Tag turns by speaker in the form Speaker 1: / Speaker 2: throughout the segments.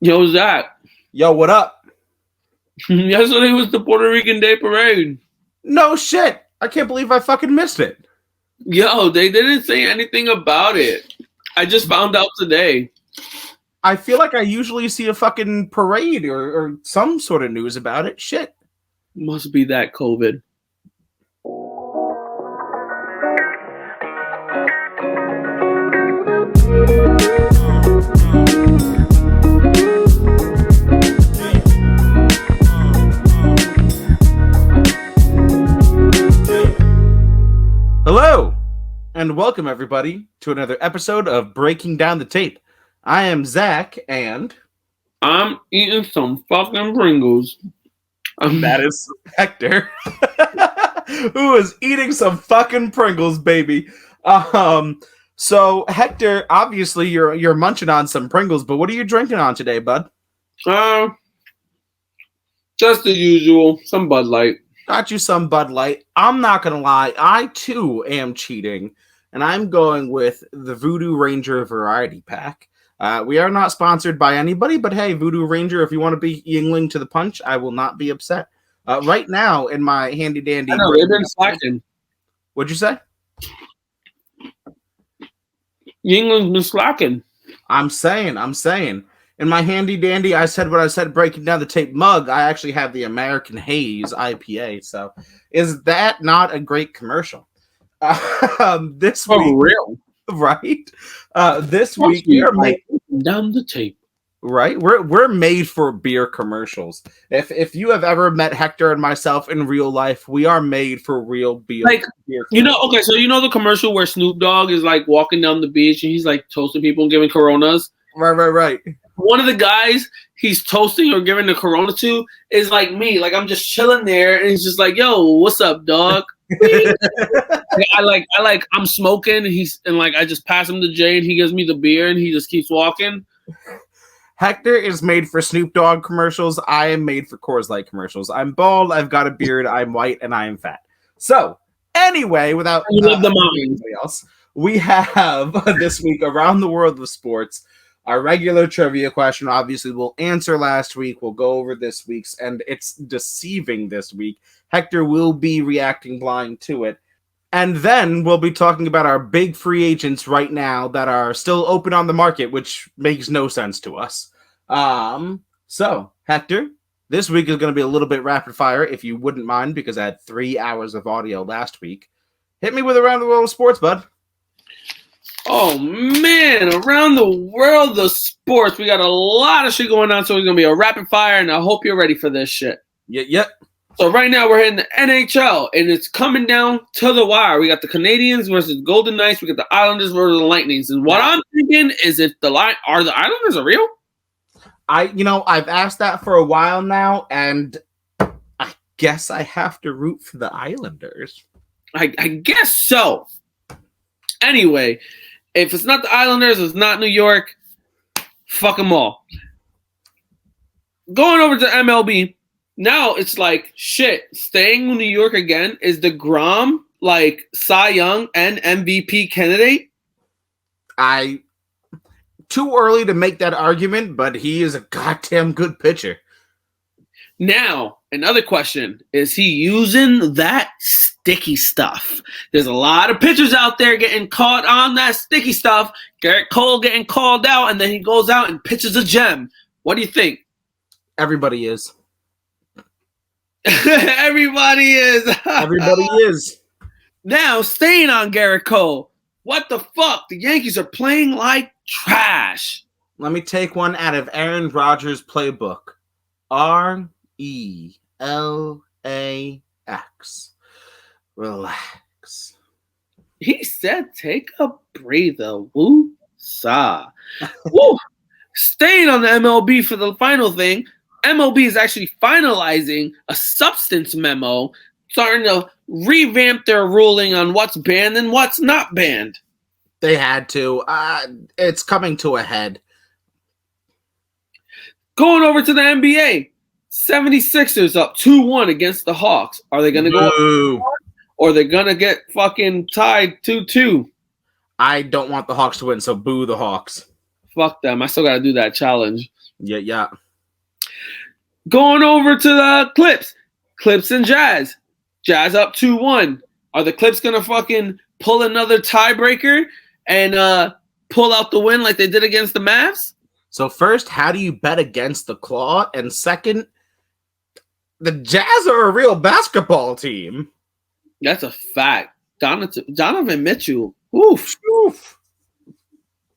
Speaker 1: Yo, Zach.
Speaker 2: Yo, what up?
Speaker 1: Yesterday was the Puerto Rican Day Parade.
Speaker 2: No shit. I can't believe I fucking missed it.
Speaker 1: Yo, they didn't say anything about it. I just found out today.
Speaker 2: I feel like I usually see a fucking parade or some sort of news about it. Shit.
Speaker 1: Must be that COVID.
Speaker 2: Hello, and welcome everybody to another episode of Breaking Down the Tape. I am Zach, and
Speaker 1: I'm eating some fucking Pringles.
Speaker 2: That is Hector, who is eating some fucking Pringles, baby. So Hector, obviously you're munching on some Pringles, but what are you drinking on today, bud?
Speaker 1: Just the usual, some Bud Light.
Speaker 2: Got you some Bud Light. I'm not gonna lie, I too am cheating, and I'm going with the Voodoo Ranger Variety Pack. We are not sponsored by anybody, but hey, Voodoo Ranger, if you want to be Yingling to the punch, I will not be upset. Right now, in my handy dandy.
Speaker 1: I know, they've been slacking.
Speaker 2: What'd you say?
Speaker 1: Yingling's been slacking.
Speaker 2: I'm saying. In my handy dandy, I said what I said, Breaking Down the Tape mug, I actually have the American Haze IPA. So is that not a great commercial? This week,
Speaker 1: real.
Speaker 2: Right? This week we are made
Speaker 1: down the tape.
Speaker 2: Right? We're made for beer commercials. If you have ever met Hector and myself in real life, we are made for real beer.
Speaker 1: Beer okay, so you know the commercial where Snoop Dogg is like walking down the beach and he's like toasting people and giving Coronas?
Speaker 2: Right.
Speaker 1: One of the guys he's toasting or giving the Corona to is like me. Like I'm just chilling there and he's just like, "Yo, what's up, dog?" I'm smoking. I just pass him the J and he gives me the beer and he just keeps walking.
Speaker 2: Hector is made for Snoop Dogg commercials. I am made for Coors Light commercials. I'm bald. I've got a beard. I'm white and I am fat. So anyway, without anybody else, we have this week around the world of sports. Our regular trivia question, obviously, we'll answer last week. We'll go over this week's, and it's deceiving this week. Hector will be reacting blind to it. And then we'll be talking about our big free agents right now that are still open on the market, which makes no sense to us. So, Hector, this week is going to be a little bit rapid fire, if you wouldn't mind, because I had 3 hours of audio last week. Hit me with around the world of sports, bud.
Speaker 1: Oh, man, around the world of sports, we got a lot of shit going on, so it's going to be a rapid fire, and I hope you're ready for this shit.
Speaker 2: Yep.
Speaker 1: So right now we're hitting the NHL, and it's coming down to the wire. We got the Canadiens versus Golden Knights. We got the Islanders versus the Lightnings. And what I'm thinking is are the Islanders real?
Speaker 2: I've asked that for a while now, and I guess I have to root for the Islanders.
Speaker 1: I guess so. Anyway, if it's not the Islanders, it's not New York, fuck them all. Going over to MLB, now it's like, shit, staying in New York again, is DeGrom like Cy Young and MVP candidate?
Speaker 2: Too early to make that argument, but he is a goddamn good pitcher.
Speaker 1: Now, another question, is he using that sticky stuff? There's a lot of pitchers out there getting caught on that sticky stuff. Garrett Cole getting called out, and then he goes out and pitches a gem. What do you think?
Speaker 2: Everybody is.
Speaker 1: Everybody is. Now, staying on Garrett Cole, what the fuck? The Yankees are playing like trash.
Speaker 2: Let me take one out of Aaron Rodgers' playbook. RELAX. Relax.
Speaker 1: He said, take a breather. Woo-sa. Woo. Staying on the MLB for the final thing, MLB is actually finalizing a substance memo, starting to revamp their ruling on what's banned and what's not banned.
Speaker 2: They had to. It's coming to a head.
Speaker 1: Going over to the NBA, 76ers up 2-1 against the Hawks. Are they going to go up, or are they going to get fucking tied 2-2?
Speaker 2: I don't want the Hawks to win, so boo the Hawks.
Speaker 1: Fuck them. I still got to do that challenge.
Speaker 2: Yeah.
Speaker 1: Going over to the Clips and Jazz. Jazz up 2-1. Are the Clips gonna fucking pull another tiebreaker and pull out the win like they did against the Mavs?
Speaker 2: So first, how do you bet against the Claw? And second, the Jazz are a real basketball team.
Speaker 1: That's a fact. Donovan Mitchell. Oof.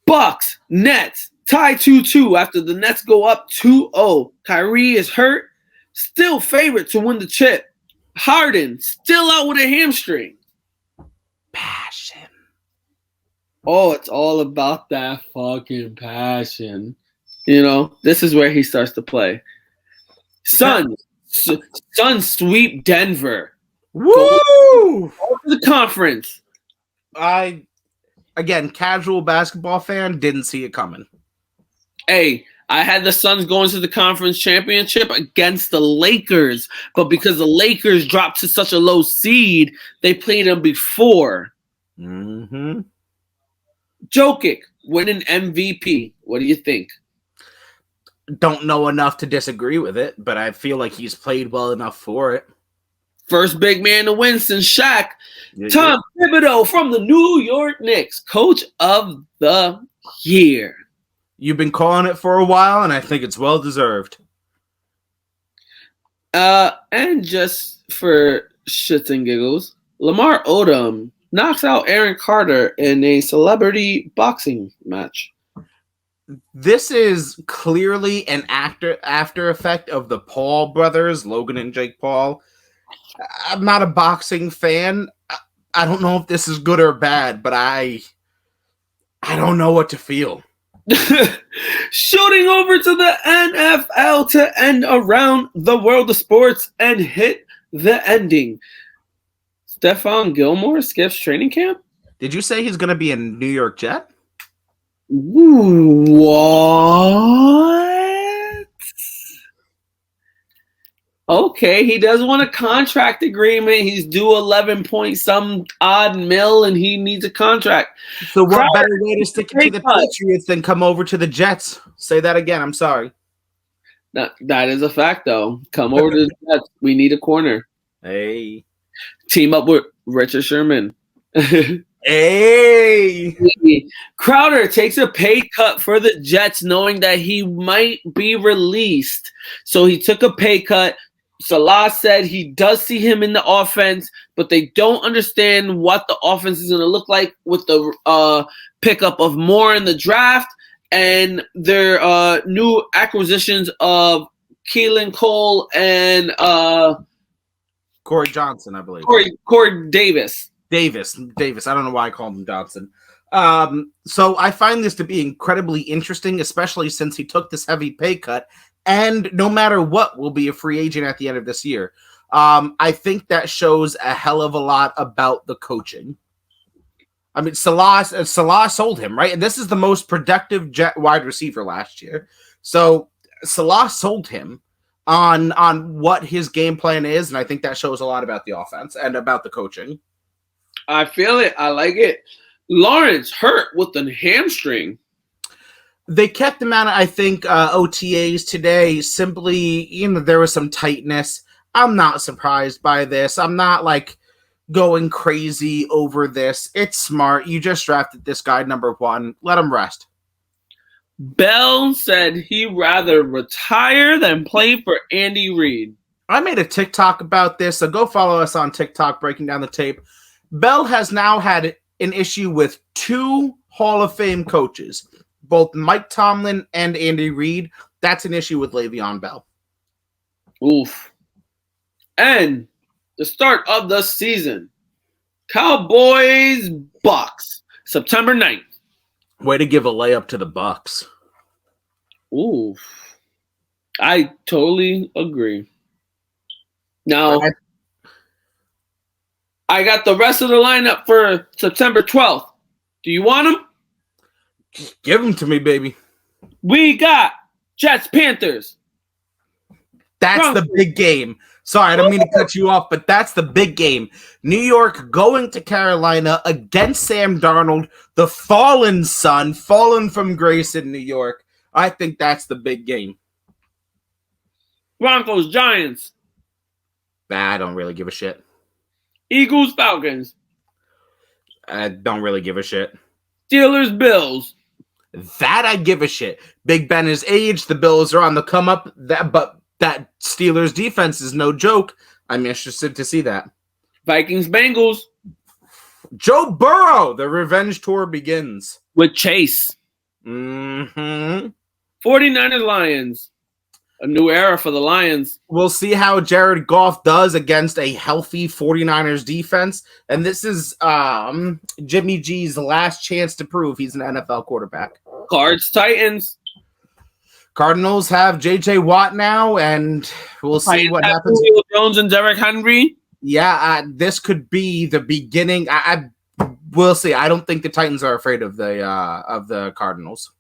Speaker 1: Bucks, Nets, tie 2-2 after the Nets go up 2-0. Kyrie is hurt. Still favorite to win the chip. Harden, still out with a hamstring.
Speaker 2: Passion.
Speaker 1: Oh, it's all about that fucking passion. You know, this is where he starts to play. Suns sweep Denver.
Speaker 2: Woo!
Speaker 1: Go to the conference.
Speaker 2: Again, casual basketball fan, didn't see it coming.
Speaker 1: Hey, I had the Suns going to the conference championship against the Lakers, but because the Lakers dropped to such a low seed, they played them before.
Speaker 2: Mm-hmm.
Speaker 1: Jokic winning MVP. What do you think?
Speaker 2: Don't know enough to disagree with it, but I feel like he's played well enough for it.
Speaker 1: First big man to win since Shaq. Tom Thibodeau from the New York Knicks, coach of the year.
Speaker 2: You've been calling it for a while, and I think it's well deserved.
Speaker 1: And just for shits and giggles, Lamar Odom knocks out Aaron Carter in a celebrity boxing match.
Speaker 2: This is clearly an after effect of the Paul brothers, Logan and Jake Paul. I'm not a boxing fan. I don't know if this is good or bad, but I don't know what to feel.
Speaker 1: Shooting over to the NFL to end around the world of sports and hit the ending. Stephon Gilmore skips training camp?
Speaker 2: Did you say he's going to be a New York Jet?
Speaker 1: What? Okay, he does want a contract agreement. He's due 11 point some odd mil, and he needs a contract.
Speaker 2: So what better way to stick it to the Patriots than come over to the Jets? Say that again. I'm sorry.
Speaker 1: That is a fact, though. Come over to the Jets. We need a corner.
Speaker 2: Hey.
Speaker 1: Team up with Richard Sherman.
Speaker 2: Hey.
Speaker 1: Crowder takes a pay cut for the Jets, knowing that he might be released. So he took a pay cut. Salah said he does see him in the offense, but they don't understand what the offense is going to look like with the pickup of Moore in the draft and their new acquisitions of Keelan Cole and
Speaker 2: Corey Johnson, I believe.
Speaker 1: Corey Davis.
Speaker 2: Davis. I don't know why I called him Johnson. So I find this to be incredibly interesting, especially since he took this heavy pay cut. And no matter what, will be a free agent at the end of this year. I think that shows a hell of a lot about the coaching. I mean, Salah sold him, right? And this is the most productive Jet wide receiver last year. So Salah sold him on what his game plan is, and I think that shows a lot about the offense and about the coaching.
Speaker 1: I feel it. I like it. Lawrence hurt with the hamstring.
Speaker 2: They kept him out, I think, OTAs today. Simply, there was some tightness. I'm not surprised by this. I'm not, going crazy over this. It's smart. You just drafted this guy number 1. Let him rest.
Speaker 1: Bell said he'd rather retire than play for Andy Reid.
Speaker 2: I made a TikTok about this, so go follow us on TikTok, Breaking Down the Tape. Bell has now had an issue with 2 Hall of Fame coaches. Both Mike Tomlin and Andy Reid. That's an issue with Le'Veon Bell.
Speaker 1: Oof. And the start of the season. Cowboys Bucks. September 9th.
Speaker 2: Way to give a layup to the Bucks.
Speaker 1: Oof. I totally agree. Now, I got the rest of the lineup for September 12th. Do you want them?
Speaker 2: Give them to me, baby.
Speaker 1: We got Jets, Panthers.
Speaker 2: That's the big game. Sorry, I don't mean to cut you off, but that's the big game. New York going to Carolina against Sam Darnold, the fallen son, fallen from grace in New York. I think that's the big game.
Speaker 1: Broncos, Giants.
Speaker 2: I don't really give a shit.
Speaker 1: Eagles, Falcons.
Speaker 2: I don't really give a shit.
Speaker 1: Steelers, Bills.
Speaker 2: That I give a shit. Big Ben is aged. The Bills are on the come up. But that Steelers defense is no joke. I'm interested to see that.
Speaker 1: Vikings, Bengals.
Speaker 2: Joe Burrow. The revenge tour begins.
Speaker 1: With Chase.
Speaker 2: Mm-hmm.
Speaker 1: 49ers, Lions. A new era for the Lions.
Speaker 2: We'll see how Jared Goff does against a healthy 49ers defense. And this is Jimmy G's last chance to prove he's an NFL quarterback.
Speaker 1: Cards, Titans.
Speaker 2: Cardinals have J.J. Watt now, and we'll see what happens.
Speaker 1: Julio Jones and Derrick Henry.
Speaker 2: Yeah, this could be the beginning. We'll see. I don't think the Titans are afraid of the Cardinals.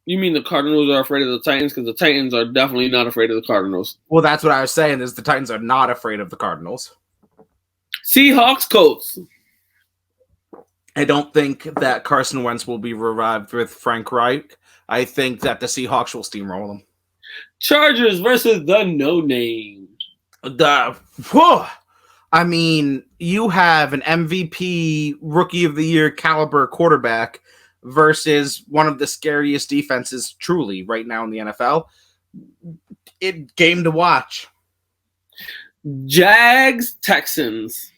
Speaker 1: You mean the Cardinals are afraid of the Titans? Because the Titans are definitely not afraid of the Cardinals.
Speaker 2: Well, that's what I was saying, is the Titans are not afraid of the Cardinals.
Speaker 1: Seahawks, Colts.
Speaker 2: I don't think that Carson Wentz will be revived with Frank Reich. I think that the Seahawks will steamroll them.
Speaker 1: Chargers versus the no-name.
Speaker 2: I mean, you have an MVP Rookie of the Year caliber quarterback versus one of the scariest defenses truly right now in the NFL. Game to watch.
Speaker 1: Jags, Texans.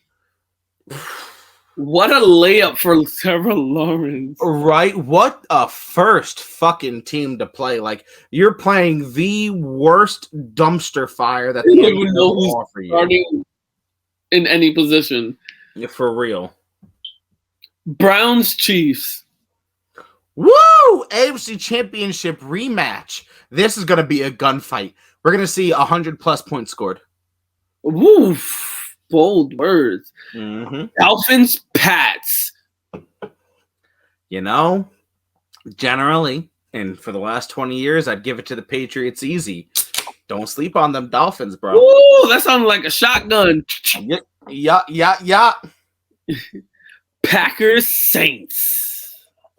Speaker 1: What a layup for Trevor Lawrence.
Speaker 2: Right? What a first fucking team to play. Like, you're playing the worst dumpster fire that
Speaker 1: they don't even know who's starting in any position.
Speaker 2: Yeah, for real.
Speaker 1: Browns, Chiefs.
Speaker 2: Woo! AFC Championship rematch. This is going to be a gunfight. We're going to see 100+ points scored.
Speaker 1: Woof. Bold words.
Speaker 2: Mm-hmm.
Speaker 1: Dolphins, Pats.
Speaker 2: You know, generally, and for the last 20 years, I'd give it to the Patriots easy. Don't sleep on them Dolphins, bro.
Speaker 1: Ooh, that sounded like a shotgun.
Speaker 2: Yeah.
Speaker 1: Packers, Saints.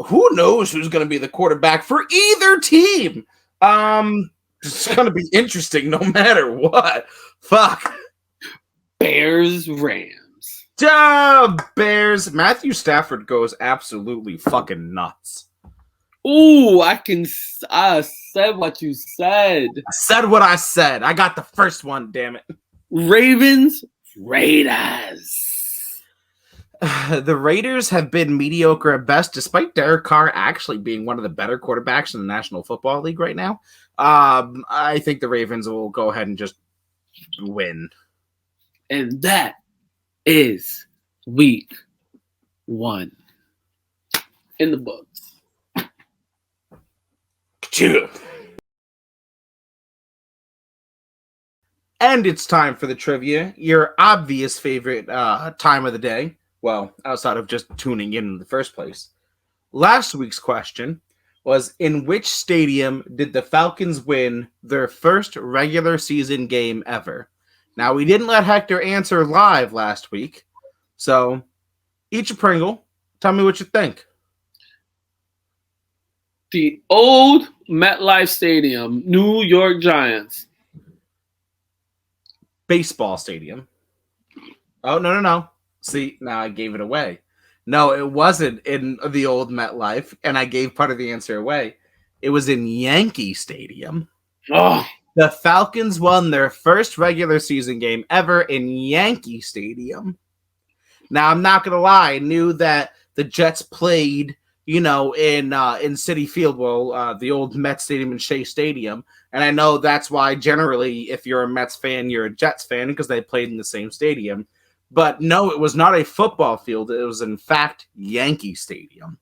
Speaker 2: Who knows who's going to be the quarterback for either team? It's going to be interesting no matter what. Fuck.
Speaker 1: Bears, Rams.
Speaker 2: Bears. Matthew Stafford goes absolutely fucking nuts.
Speaker 1: Ooh, I said what you said.
Speaker 2: I said what I said. I got the first one, damn it.
Speaker 1: Ravens, Raiders.
Speaker 2: The Raiders have been mediocre at best, despite Derek Carr actually being one of the better quarterbacks in the National Football League right now. I think the Ravens will go ahead and just win.
Speaker 1: And that is week 1 in the books.
Speaker 2: And it's time for the trivia, your obvious favorite time of the day. Well, outside of just tuning in the first place. Last week's question was, in which stadium did the Falcons win their first regular season game ever? Now, we didn't let Hector answer live last week, so eat your Pringle. Tell me what you think.
Speaker 1: The old MetLife Stadium, New York Giants.
Speaker 2: Baseball stadium. Oh, no. See, now I gave it away. No, it wasn't in the old MetLife, and I gave part of the answer away. It was in Yankee Stadium.
Speaker 1: Oh.
Speaker 2: The Falcons won their first regular season game ever in Yankee Stadium. Now, I'm not going to lie. I knew that the Jets played, in Citi Field, the old Mets Stadium in Shea Stadium. And I know that's why generally, if you're a Mets fan, you're a Jets fan, because they played in the same stadium. But no, it was not a football field. It was, in fact, Yankee Stadium.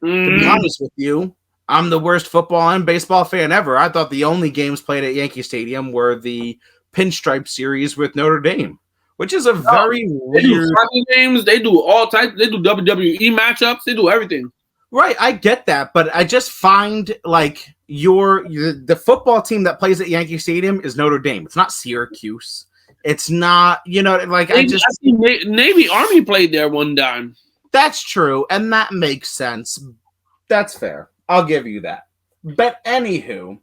Speaker 2: To be honest with you, I'm the worst football and baseball fan ever. I thought the only games played at Yankee Stadium were the Pinstripe series with Notre Dame, which is a very weird
Speaker 1: games. They do all types. They do WWE matchups. They do everything.
Speaker 2: Right, I get that, but I just find like the football team that plays at Yankee Stadium is Notre Dame. It's not Syracuse. It's not,
Speaker 1: Navy Army played there one time.
Speaker 2: That's true, and that makes sense. That's fair. I'll give you that. But anywho,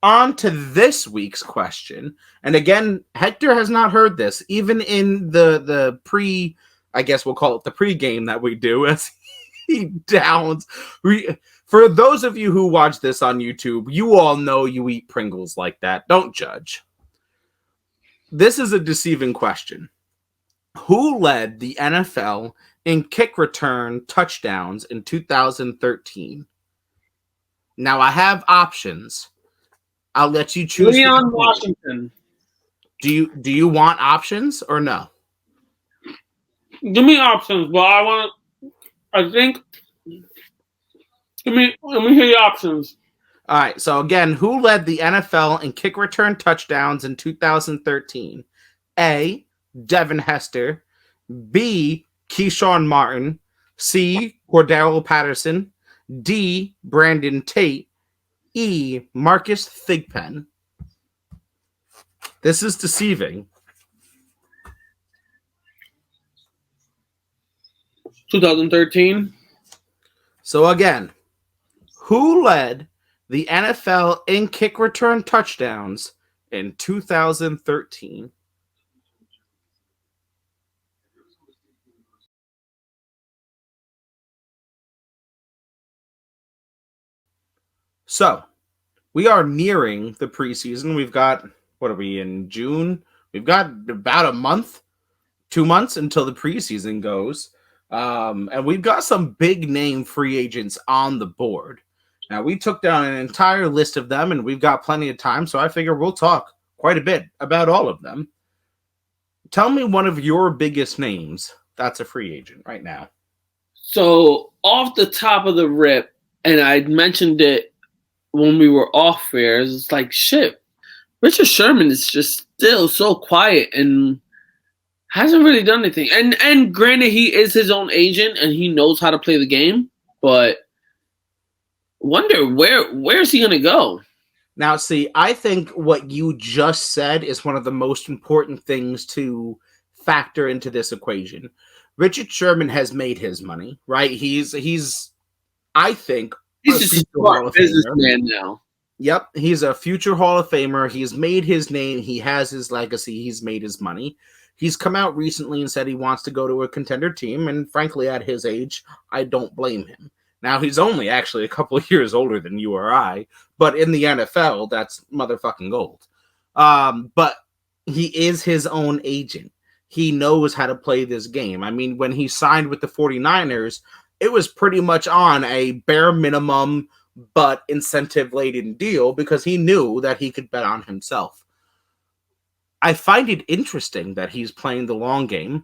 Speaker 2: on to this week's question. And again, Hector has not heard this, even in the pre, I guess we'll call it the pre-game that we do as he downs. For those of you who watch this on YouTube, you all know you eat Pringles like that. Don't judge. This is a deceiving question. Who led the NFL in kick return touchdowns in 2013? Now, I have options. I'll let you choose.
Speaker 1: Leon Washington.
Speaker 2: Do you want options or no?
Speaker 1: Give me options, but I think. Let me hear your options.
Speaker 2: All right. So again, who led the NFL in kick return touchdowns in 2013? A. Devin Hester. B. Keyshawn Martin. C. Cordero Patterson. D. Brandon Tate. E. Marcus Thigpen. This is deceiving.
Speaker 1: 2013.
Speaker 2: So again, who led the NFL in kick return touchdowns in 2013? So, we are nearing the preseason. We've got, what are we in June? We've got about a month, 2 months until the preseason goes. And we've got some big name free agents on the board. Now, we took down an entire list of them, and we've got plenty of time, so I figure we'll talk quite a bit about all of them. Tell me one of your biggest names that's a free agent right now.
Speaker 1: So, off the top of the rip, and I mentioned it when we were off air, it's like, shit, Richard Sherman is just still so quiet and hasn't really done anything. And granted, he is his own agent and he knows how to play the game, but wonder where's he gonna go?
Speaker 2: Now, see, I think what you just said is one of the most important things to factor into this equation. Richard Sherman has made his money, right? He's I think
Speaker 1: he's a smart businessman now.
Speaker 2: Yep, he's a future Hall of Famer. He's made his name. He has his legacy. He's made his money. He's come out recently and said he wants to go to a contender team, and frankly, at his age, I don't blame him. Now, he's only actually a couple of years older than you or I, but in the NFL, that's motherfucking gold. But he is his own agent. He knows how to play this game. I mean, when he signed with the 49ers, it was pretty much on a bare minimum but incentive-laden deal because he knew that he could bet on himself. I find it interesting that he's playing the long game.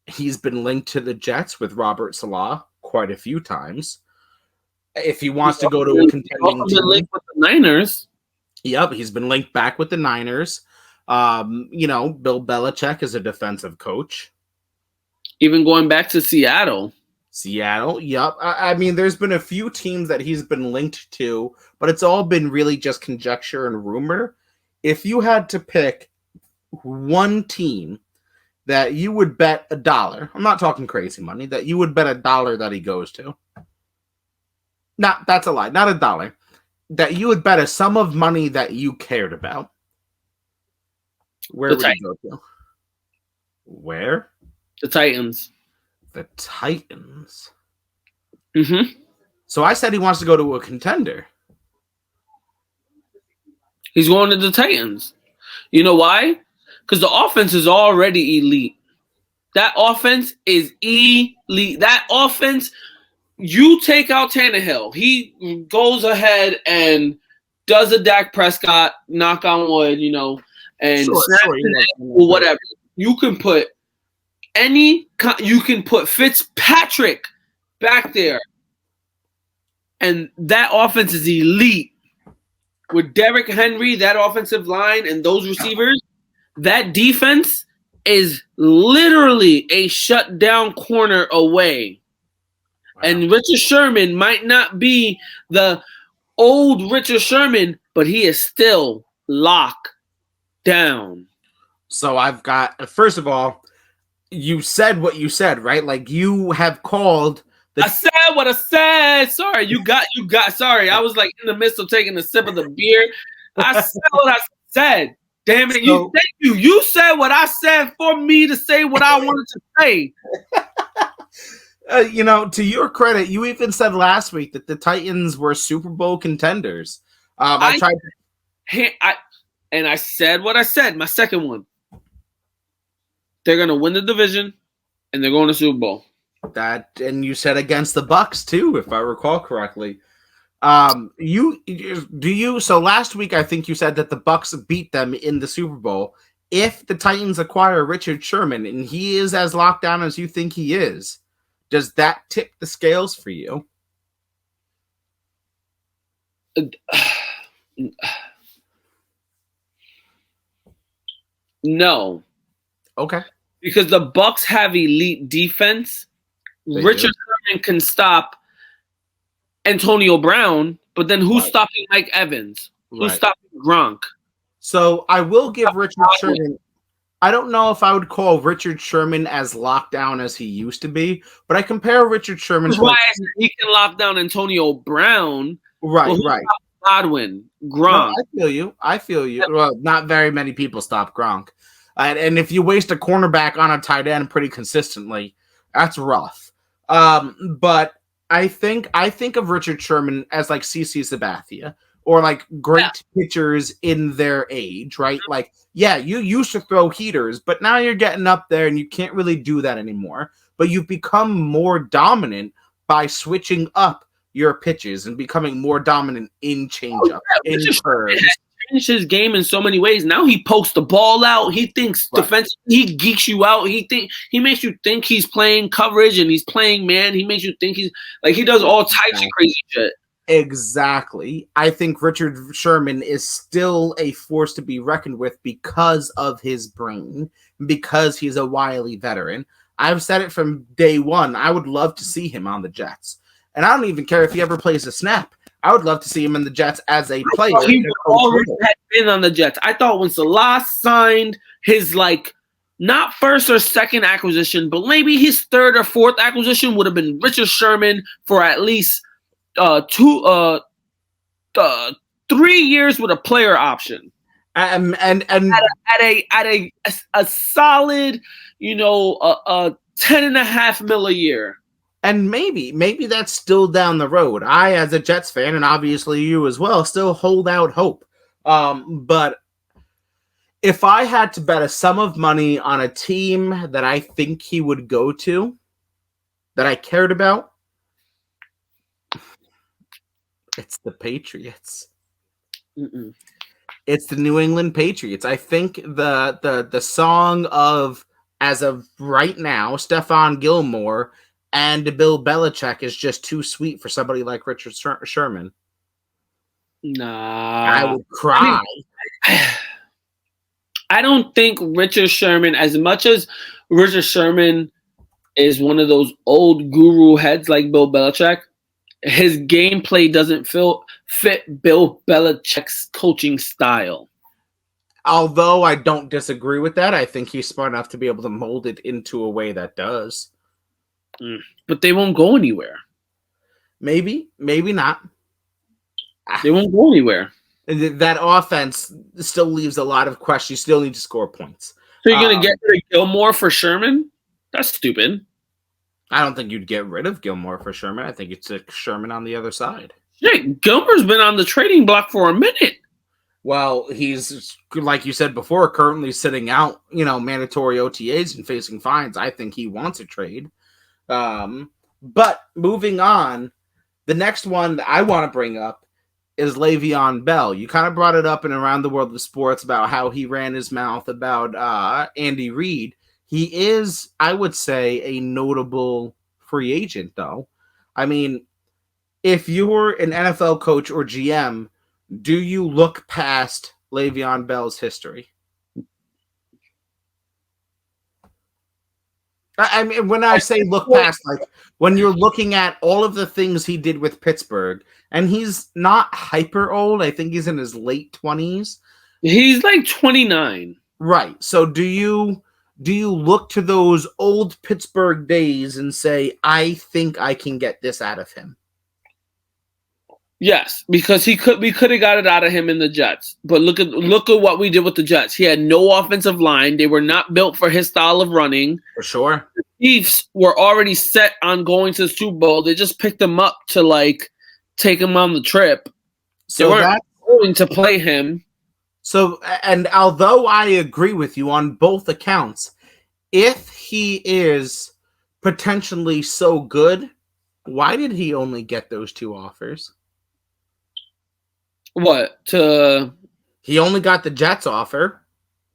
Speaker 2: He's been linked to the Jets with Robert Saleh quite a few times. If he wants to go to a contending team,
Speaker 1: linked with the Niners.
Speaker 2: Yep, he's been linked back with the Niners. Bill Belichick is a defensive coach.
Speaker 1: Even going back to Seattle.
Speaker 2: Yep. I mean, there's been a few teams that he's been linked to, but it's all been really just conjecture and rumor. If you had to pick one team that you would bet $1, I'm not talking crazy money, that you would bet $1 that he goes to. That's a lie, not $1. That you would bet a sum of money that you cared about. Where would he go to? Where?
Speaker 1: The Titans.
Speaker 2: The Titans.
Speaker 1: Mm-hmm.
Speaker 2: So I said he wants to go to a contender.
Speaker 1: He's going to the Titans. You know why? Because the offense is already elite. That offense is elite. That offense, you take out Tannehill. He goes ahead and does a Dak Prescott, knock on wood, and whatever. You can put Fitzpatrick back there. And that offense is elite. With Derrick Henry, that offensive line, and those receivers, that defense is literally a shutdown corner away. Wow. And Richard Sherman might not be the old Richard Sherman, but he is still locked down.
Speaker 2: So I've got, first of all, you said what you said, right? Like, you have called
Speaker 1: I said what I said. Sorry, you got. Sorry, I was like in the midst of taking a sip of the beer. I said what I said. Damn it! Thank you. You said what I said for me to say what I wanted to say.
Speaker 2: To your credit, you even said last week that the Titans were Super Bowl contenders. I
Speaker 1: said what I said. My second one. They're gonna win the division, and they're going to Super Bowl.
Speaker 2: And you said against the Bucks too, if I recall correctly. So last week I think you said that the Bucks beat them in the Super Bowl. If the Titans acquire Richard Sherman and he is as locked down as you think he is, does that tip the scales for you?
Speaker 1: No.
Speaker 2: Okay.
Speaker 1: Because the Bucks have elite defense. Richard Sherman can stop Antonio Brown, but then who's stopping Mike Evans? Who's stopping Gronk?
Speaker 2: So I will give Richard Sherman. I don't know if I would call Richard Sherman as locked down as he used to be, but I compare Richard Sherman to
Speaker 1: he can lock down Antonio Brown.
Speaker 2: Right.
Speaker 1: Godwin, Gronk.
Speaker 2: No, I feel you. Well, not very many people stop Gronk. And if you waste a cornerback on a tight end pretty consistently, that's rough. But I think of Richard Sherman as like CC Sabathia or like great pitchers in their age, right? Like, yeah, you used to throw heaters, but now you're getting up there and you can't really do that anymore. But you've become more dominant by switching up your pitches and becoming more dominant in changeup, in curves.
Speaker 1: Changed his game in so many ways. Now he pokes the ball out. He thinks defense. He geeks you out. He makes you think he's playing coverage and he's playing man. He makes you think he's like he does all types of crazy shit.
Speaker 2: Exactly. I think Richard Sherman is still a force to be reckoned with because of his brain, because he's a wily veteran. I've said it from day one. I would love to see him on the Jets. And I don't even care if he ever plays a snap. I would love to see him in the Jets as a player.
Speaker 1: He already had been on the Jets. I thought when Salah signed his not first or second acquisition, but maybe his third or fourth acquisition would have been Richard Sherman for at least 3 years with a player option.
Speaker 2: And
Speaker 1: at a solid, $10.5 million a year.
Speaker 2: And maybe that's still down the road. I, as a Jets fan, and obviously you as well, still hold out hope. But if I had to bet a sum of money on a team that I think he would go to, that I cared about, it's the Patriots.
Speaker 1: Mm-mm.
Speaker 2: It's the New England Patriots. I think the song of, as of right now, Stephon Gilmore and Bill Belichick is just too sweet for somebody like Richard Sherman.
Speaker 1: Nah.
Speaker 2: I would cry.
Speaker 1: I don't think Richard Sherman, as much as Richard Sherman is one of those old guru heads like Bill Belichick, his gameplay doesn't fit Bill Belichick's coaching style.
Speaker 2: Although I don't disagree with that, I think he's smart enough to be able to mold it into a way that does.
Speaker 1: But they won't go anywhere.
Speaker 2: Maybe not.
Speaker 1: They won't go anywhere.
Speaker 2: That offense still leaves a lot of questions. You still need to score points.
Speaker 1: So you're going to get rid of Gilmore for Sherman? That's stupid.
Speaker 2: I don't think you'd get rid of Gilmore for Sherman. I think it's a Sherman on the other side.
Speaker 1: Shit, Gilmore's been on the trading block for a minute.
Speaker 2: Well, he's, like you said before, currently sitting out, mandatory OTAs and facing fines. I think he wants a trade. But moving on, the next one that I want to bring up is Le'Veon Bell. You kind of brought it up in Around the World of Sports about how he ran his mouth about Andy Reid. He is, I would say, a notable free agent, though. I mean, if you're an NFL coach or GM, do you look past Le'Veon Bell's history? I mean, when I say look past, like when you're looking at all of the things he did with Pittsburgh, and he's not hyper old. I think he's in his late 20s.
Speaker 1: He's like 29.
Speaker 2: Right. So do you do you look to those old Pittsburgh days and say, I think I can get this out of him?
Speaker 1: Yes, because we could have got it out of him in the Jets. But look at what we did with the Jets. He had no offensive line. They were not built for his style of running.
Speaker 2: For sure.
Speaker 1: The Chiefs were already set on going to the Super Bowl. They just picked him up to like take him on the trip. So they weren't going to play him.
Speaker 2: So, and although I agree with you on both accounts, if he is potentially so good, why did he only get those 2 offers?
Speaker 1: What?
Speaker 2: He only got the Jets offer,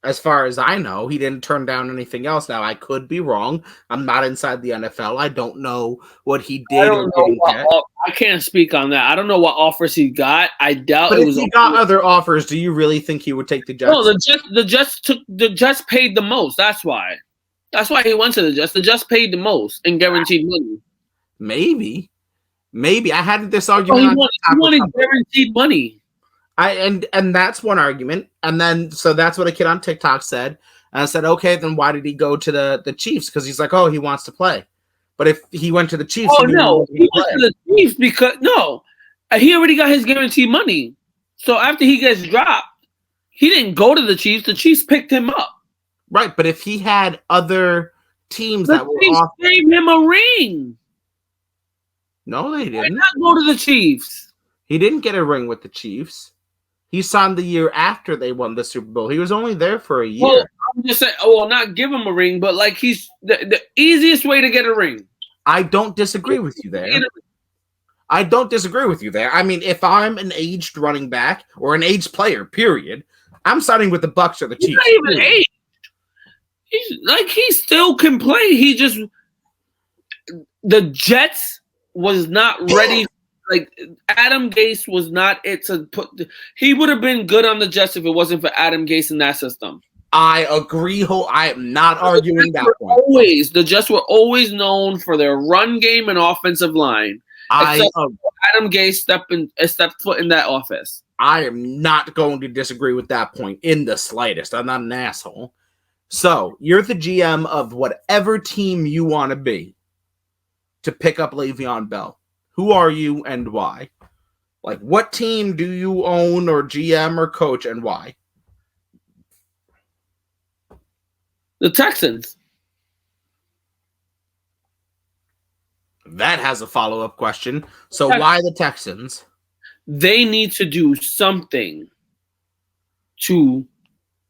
Speaker 2: as far as I know. He didn't turn down anything else. Now, I could be wrong. I'm not inside the NFL. I don't know what he did or didn't get.
Speaker 1: I can't speak on that. I don't know what offers he got. I doubt
Speaker 2: but
Speaker 1: it
Speaker 2: if
Speaker 1: was.
Speaker 2: He got other offers. Do you really think he would take the Jets?
Speaker 1: No, the Jets paid the most. That's why. That's why he went to the Jets. The Jets paid the most in guaranteed money.
Speaker 2: Maybe. I had this argument.
Speaker 1: He wanted guaranteed money.
Speaker 2: And that's one argument. And then so that's what a kid on TikTok said. And I said, okay, then why did he go to the Chiefs? Because he's like, oh, he wants to play. But if he went to the Chiefs,
Speaker 1: he went to the Chiefs because he already got his guaranteed money. So after he gets dropped, he didn't go to the Chiefs. The Chiefs picked him up.
Speaker 2: Right, but if he had other teams that were
Speaker 1: Chiefs gave him a ring.
Speaker 2: No, they didn't.
Speaker 1: Why not go to the Chiefs?
Speaker 2: He didn't get a ring with the Chiefs. He signed the year after they won the Super Bowl. He was only there for a year.
Speaker 1: Well, I'm just saying, not give him a ring, but like he's the easiest way to get a ring.
Speaker 2: I don't disagree with you there. I mean, if I'm an aged running back or an aged player, period, I'm signing with the Bucs or the Chiefs.
Speaker 1: He's not even aged. He still can play. The Jets was not ready. Like Adam Gase was not it to put. He would have been good on the Jets if it wasn't for Adam Gase in that system.
Speaker 2: I agree. I am not arguing that point.
Speaker 1: The Jets were always known for their run game and offensive line. Adam Gase stepped foot in that office.
Speaker 2: I am not going to disagree with that point in the slightest. I'm not an asshole. So you're the GM of whatever team you want to be to pick up Le'Veon Bell. Who are you and why? Like, what team do you own or GM or coach and why?
Speaker 1: The Texans.
Speaker 2: That has a follow-up question. So why the Texans?
Speaker 1: They need to do something to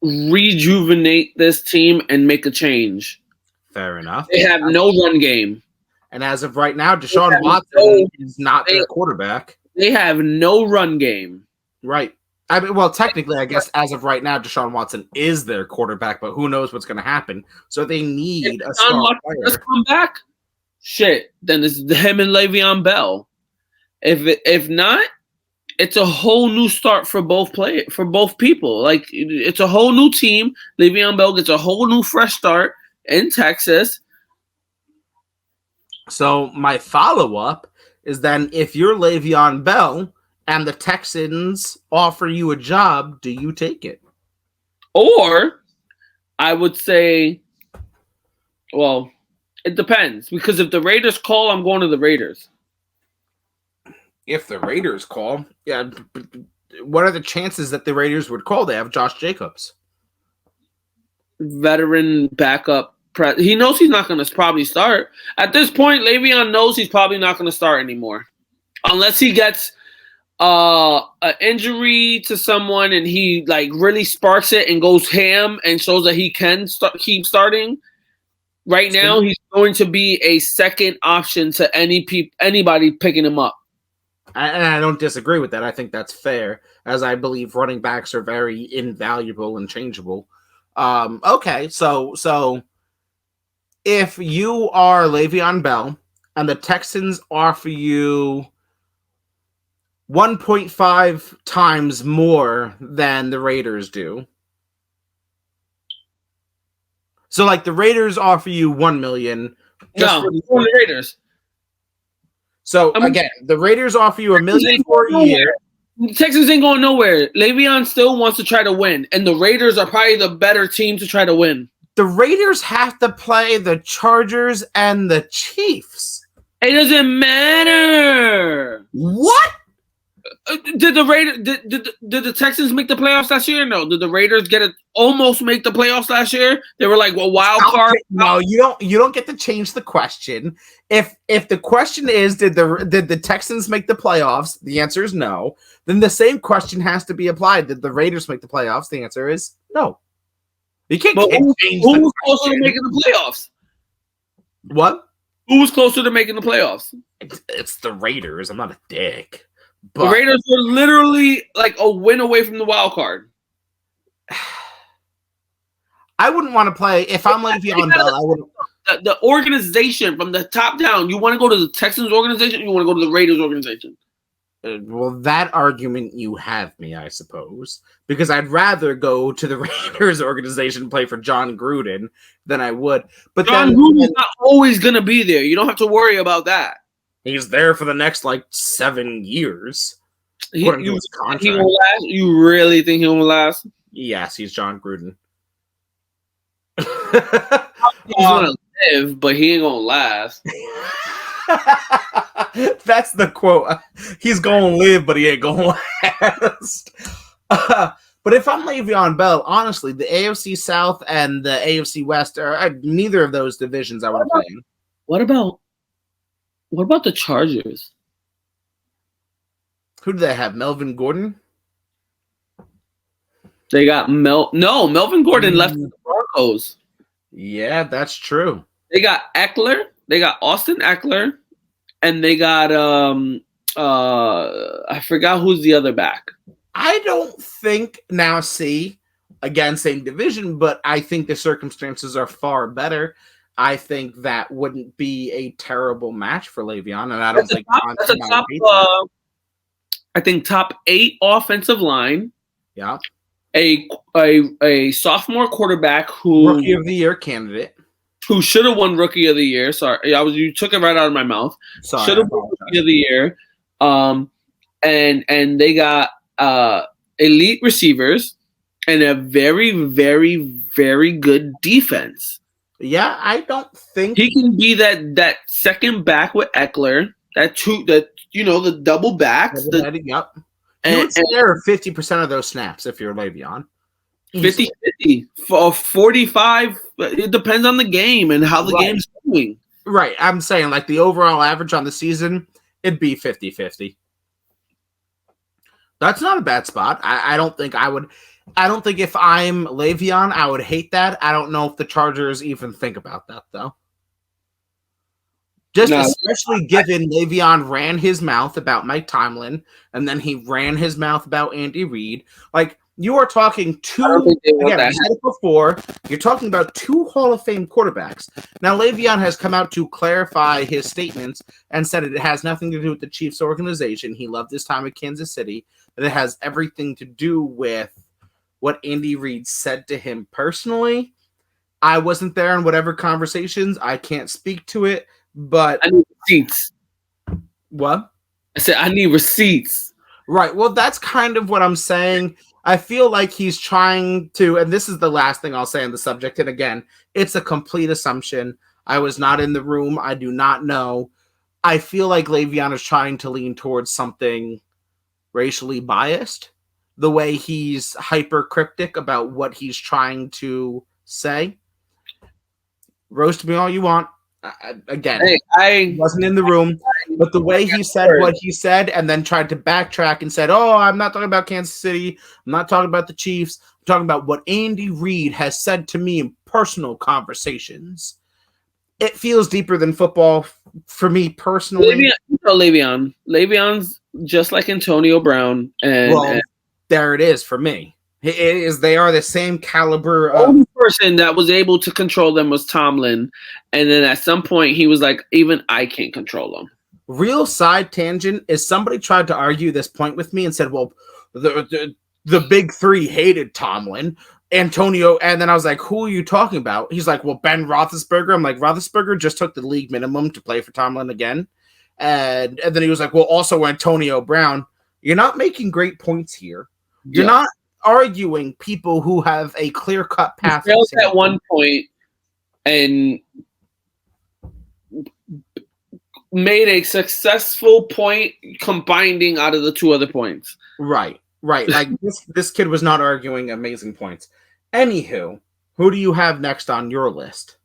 Speaker 1: rejuvenate this team and make a change.
Speaker 2: Fair enough.
Speaker 1: They have no run game.
Speaker 2: And as of right now, Deshaun Watson is not their quarterback.
Speaker 1: They have no run game.
Speaker 2: Right. I mean, well, technically, I guess as of right now, Deshaun Watson is their quarterback, but who knows what's going to happen. So they need a star player.
Speaker 1: Let's come back. Shit. Then it's him and Le'Veon Bell. If not, it's a whole new start for both people. Like, it's a whole new team. Le'Veon Bell gets a whole new fresh start in Texas.
Speaker 2: So my follow-up is then if you're Le'Veon Bell and the Texans offer you a job, do you take it?
Speaker 1: Or I would say, well, it depends. Because if the Raiders call, I'm going to the Raiders.
Speaker 2: If the Raiders call, yeah. What are the chances that the Raiders would call? They have Josh Jacobs.
Speaker 1: Veteran backup. He knows he's not going to probably start. At this point, Le'Veon knows he's probably not going to start anymore. Unless he gets an injury to someone and he like really sparks it and goes ham and shows that he can keep starting. Right now, he's going to be a second option to anybody picking him up.
Speaker 2: And I don't disagree with that. I think that's fair, as I believe running backs are very invaluable and changeable. Okay, so if you are Le'Veon Bell and the Texans offer you 1.5 times more than the Raiders do. So, like, the Raiders offer you $1 million.
Speaker 1: The Raiders.
Speaker 2: So, again, the Raiders offer you $1 million for a year.
Speaker 1: The Texans ain't going nowhere. Le'Veon still wants to try to win, and the Raiders are probably the better team to try to win.
Speaker 2: The Raiders have to play the Chargers and the Chiefs.
Speaker 1: It doesn't matter.
Speaker 2: What?
Speaker 1: Did the Texans make the playoffs last year? No. Did the Raiders almost make the playoffs last year? They were like, well, wild card.
Speaker 2: No, you don't get to change the question. If the question is did the Texans make the playoffs? The answer is no. Then the same question has to be applied. Did the Raiders make the playoffs? The answer is no. You can't change
Speaker 1: who was closer to making the playoffs?
Speaker 2: What?
Speaker 1: Who was closer to making the playoffs?
Speaker 2: It's the Raiders. I'm not a dick.
Speaker 1: But the Raiders were literally like a win away from the wild card.
Speaker 2: I wouldn't want to play if I'm Le'Veon Bell. I wouldn't.
Speaker 1: The organization from the top down. You want to go to the Texans organization? Or you want to go to the Raiders organization?
Speaker 2: Well, that argument you have me, I suppose, because I'd rather go to the Raiders organization and play for John Gruden than I would. But
Speaker 1: John Gruden's not always going to be there. You don't have to worry about that.
Speaker 2: He's there for the next 7 years.
Speaker 1: He won't last? You really think he won't last?
Speaker 2: Yes, he's John Gruden.
Speaker 1: He's gonna live, but he ain't gonna last.
Speaker 2: That's the quote. He's gonna live, but he ain't gonna last. But if I'm Le'Veon Bell, honestly, the AFC South and the AFC West are neither of those divisions I want to play in.
Speaker 1: What about the Chargers?
Speaker 2: Who do they have? Melvin Gordon?
Speaker 1: They got Melvin Gordon left the Broncos.
Speaker 2: Yeah, that's true.
Speaker 1: They got Eckler. They got Austin Eckler, and they got I forgot who's the other back.
Speaker 2: I don't think now. See, again, same division, but I think the circumstances are far better. I think that wouldn't be a terrible match for Le'Veon, and I don't think
Speaker 1: that's a top. I think top 8 offensive line.
Speaker 2: Yeah.
Speaker 1: A sophomore quarterback who
Speaker 2: rookie of the year candidate
Speaker 1: who should have won rookie of the year. Sorry, you took it right out of my mouth. Should have won rookie of the year. And they got elite receivers and a very, very, very good defense.
Speaker 2: Yeah, I don't think
Speaker 1: he can be that second back with Eckler. The double backs.
Speaker 2: Yep. You would share 50% of those snaps if you're Le'Veon.
Speaker 1: 50-50. For 45, it depends on the game and how the game's going.
Speaker 2: Right. I'm saying the overall average on the season, it'd be 50-50. That's not a bad spot. I don't think if I'm Le'Veon, I would hate that. I don't know if the Chargers even think about that, though. Especially given Le'Veon ran his mouth about Mike Tomlin, and then he ran his mouth about Andy Reid. You are talking you're talking about 2 Hall of Fame quarterbacks. Now, Le'Veon has come out to clarify his statements and said it has nothing to do with the Chiefs organization. He loved his time at Kansas City, that it has everything to do with what Andy Reid said to him personally. I wasn't there in whatever conversations. I can't speak to it. But
Speaker 1: I need receipts.
Speaker 2: What?
Speaker 1: I said I need receipts.
Speaker 2: Right. Well, that's kind of what I'm saying. I feel like he's trying to, and this is the last thing I'll say on the subject. And again, it's a complete assumption. I was not in the room. I do not know. I feel like Le'Veon is trying to lean towards something racially biased. The way he's hyper cryptic about what he's trying to say. Roast me all you want. Again, I wasn't in the room, but the way he said what he said and then tried to backtrack and said, oh, I'm not talking about Kansas City. I'm not talking about the Chiefs. I'm talking about what Andy Reid has said to me in personal conversations. It feels deeper than football for me personally.
Speaker 1: Le'Veon's just like Antonio Brown. And
Speaker 2: there it is for me. They are the same caliber.
Speaker 1: The only person that was able to control them was Tomlin, and then at some point he was like, "Even I can't control them."
Speaker 2: Real side tangent is somebody tried to argue this point with me and said, "Well, the big 3 hated Tomlin, Antonio," and then I was like, "Who are you talking about?" He's like, "Well, Ben Roethlisberger." I'm like, "Roethlisberger just took the league minimum to play for Tomlin again," and then he was like, "Well, also Antonio Brown." You're not making great points here. You're not arguing people who have a clear-cut path.
Speaker 1: At one point, and made a successful point combining out of the two other points.
Speaker 2: Right. Like this kid was not arguing amazing points. Anywho, who do you have next on your list?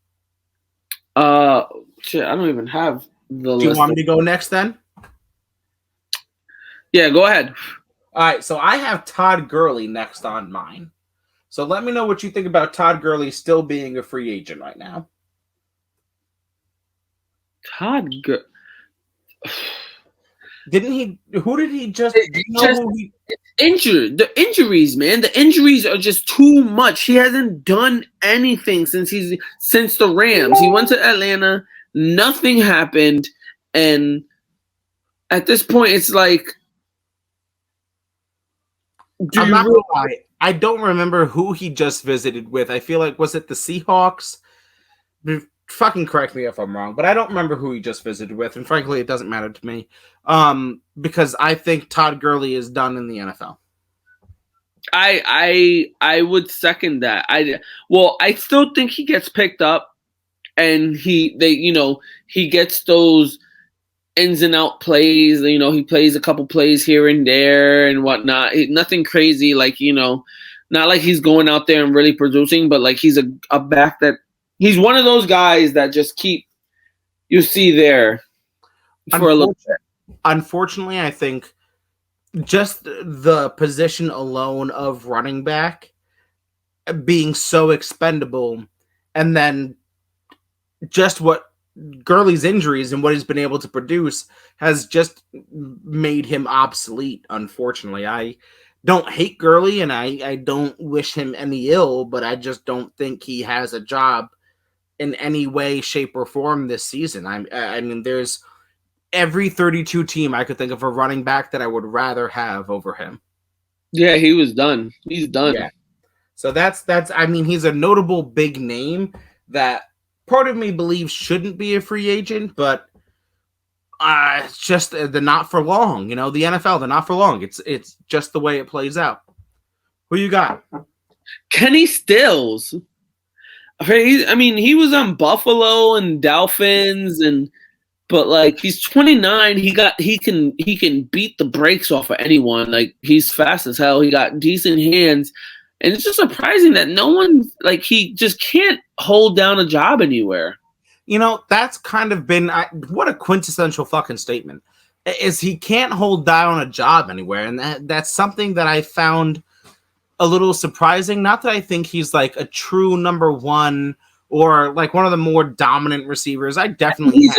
Speaker 1: Shit, I don't even have the list.
Speaker 2: Do you want me to go next then?
Speaker 1: Yeah, go ahead.
Speaker 2: All right, so I have Todd Gurley next on mine. So let me know what you think about Todd Gurley still being a free agent right now.
Speaker 1: Todd Gurley.
Speaker 2: Didn't he? Who did he just?
Speaker 1: Injured. The injuries, man. The injuries are just too much. He hasn't done anything since the Rams. He went to Atlanta. Nothing happened, and at this point, it's like.
Speaker 2: I'm not gonna lie. I don't remember who he just visited with. I feel like was it the Seahawks? Fucking correct me if I'm wrong, but I don't remember who he just visited with, and frankly, it doesn't matter to me, because I think Todd Gurley is done in the NFL.
Speaker 1: I would second that. I still think he gets picked up, and he gets those ins and out plays. He plays a couple plays here and there and whatnot. Nothing crazy, not like he's going out there and really producing, but like he's a back that. He's one of those guys that just you see there for a little bit.
Speaker 2: Unfortunately, I think just the position alone of running back being so expendable, and then just what Gurley's injuries and what he's been able to produce has just made him obsolete, unfortunately. I don't hate Gurley, and I don't wish him any ill, but I just don't think he has a job in any way, shape, or form this season. I mean, there's every 32 team I could think of a running back that I would rather have over him.
Speaker 1: Yeah, he was done. He's done.
Speaker 2: Yeah. So that's. I mean, he's a notable big name that part of me believes shouldn't be a free agent, but it's just the not for long. The NFL, the not for long. It's just the way it plays out. Who you got?
Speaker 1: Kenny Stills. He was on Buffalo and Dolphins, but like he's 29. He can beat the brakes off of anyone. Like he's fast as hell. He got decent hands, and it's just surprising that no one he just can't hold down a job anywhere.
Speaker 2: That's kind of been what a quintessential fucking statement is. He can't hold down a job anywhere, and that's something that I found a little surprising. Not that I think he's like a true number one or like one of the more dominant receivers. I think
Speaker 1: he's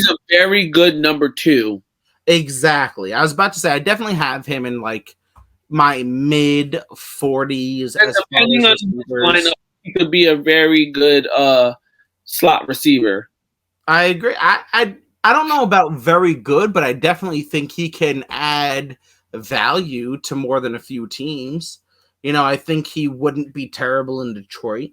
Speaker 1: a very good number two.
Speaker 2: Exactly. I was about to say I definitely have him in like my mid 40s.
Speaker 1: And depending on his lineup, he could be a very good slot receiver.
Speaker 2: I agree. I don't know about very good, but I definitely think he can add value to more than a few teams. I think he wouldn't be terrible in Detroit.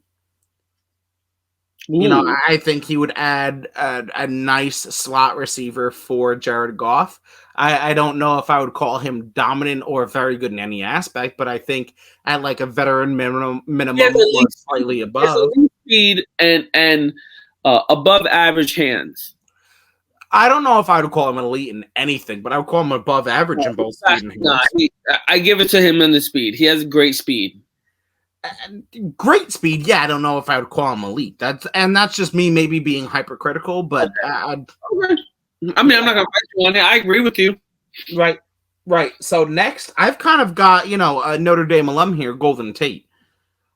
Speaker 2: Ooh. I think he would add a nice slot receiver for Jared Goff. I don't know if I would call him dominant or very good in any aspect, but I think at like a veteran minimum or slightly above.
Speaker 1: Speed and above average hands.
Speaker 2: I don't know if I would call him elite in anything, but I would call him above average in both speed and hands.
Speaker 1: I give it to him in the speed. He has great speed.
Speaker 2: Great speed, yeah. I don't know if I would call him elite. That's just me maybe being hypercritical, but
Speaker 1: okay. I'm not gonna fight you on it. I agree with you.
Speaker 2: Right. So next, I've kind of got a Notre Dame alum here, Golden Tate.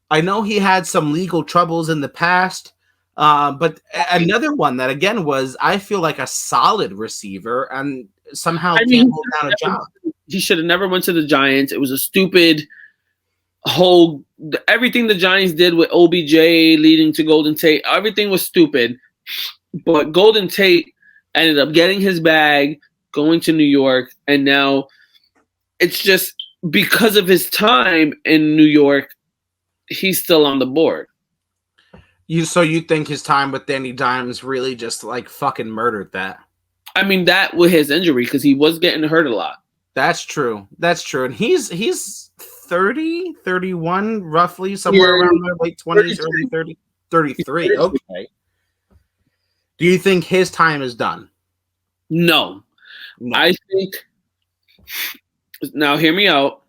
Speaker 2: I know he had some legal troubles in the past. But another one that again was, I feel like a solid receiver and somehow can't hold down a job.
Speaker 1: He should have never went to the Giants. It was a stupid everything the Giants did with OBJ leading to Golden Tate. Everything was stupid, but Golden Tate ended up getting his bag, going to New York, and now it's just because of his time in New York, he's still on the board.
Speaker 2: So you think his time with Danny Dimes really just like fucking murdered that?
Speaker 1: I mean, that with his injury, because he was getting hurt a lot.
Speaker 2: That's true. And he's 30, 31, roughly, somewhere around there, late 20s, early 30s. 33. Okay. Do you think his time is done?
Speaker 1: No. I think, now hear me out.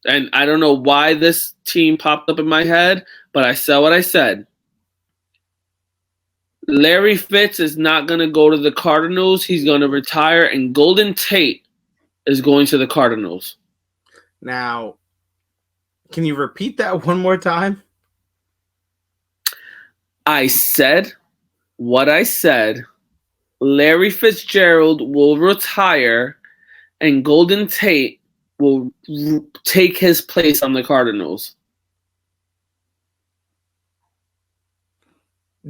Speaker 1: And I don't know why this team popped up in my head, but I said what I said. Larry Fitz is not going to go to the Cardinals. He's going to retire, and Golden Tate is going to the Cardinals.
Speaker 2: Now, can you repeat that one more time?
Speaker 1: I said what I said. Larry Fitzgerald will retire, and Golden Tate will take his place on the Cardinals.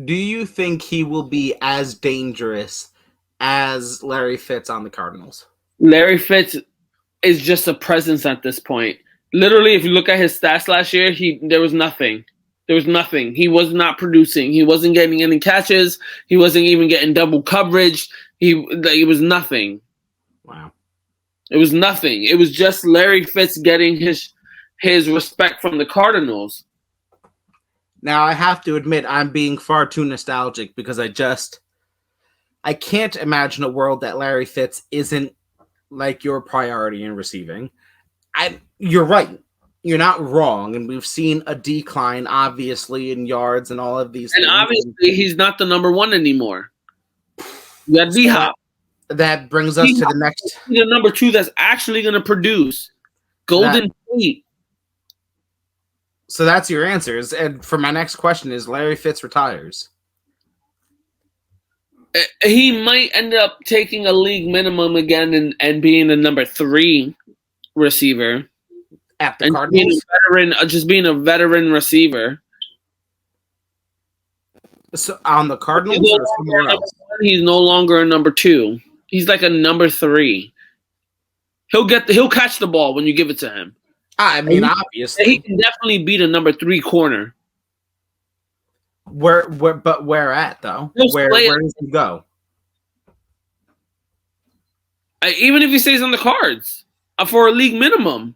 Speaker 2: Do you think he will be as dangerous as Larry Fitz on the Cardinals?
Speaker 1: Larry Fitz is just a presence at this point. Literally, if you look at his stats last year, there was nothing. There was nothing. He was not producing. He wasn't getting any catches. He wasn't even getting double coverage. It was nothing.
Speaker 2: Wow.
Speaker 1: It was nothing. It was just Larry Fitz getting his respect from the Cardinals.
Speaker 2: Now, I have to admit, I'm being far too nostalgic because I can't imagine a world that Larry Fitz isn't like your priority in receiving. You're right. You're not wrong. And we've seen a decline, obviously, in yards and all of these things.
Speaker 1: And obviously, he's not the number one anymore. You got D-Hop.
Speaker 2: That brings us to the next.
Speaker 1: The number two that's actually going to produce. Golden Tate.
Speaker 2: So that's your answers. And for my next question is Larry Fitz retires.
Speaker 1: He might end up taking a league minimum again and being the number 3 receiver.
Speaker 2: At the Cardinals?
Speaker 1: Being a veteran receiver.
Speaker 2: So on the Cardinals or somewhere else?
Speaker 1: He's no longer a number 2. He's like a number 3. He'll catch the ball when you give it to him.
Speaker 2: I mean, obviously.
Speaker 1: He can definitely beat a number 3 corner.
Speaker 2: Where at though? Where does he go?
Speaker 1: Even if he stays on the cards for a league minimum.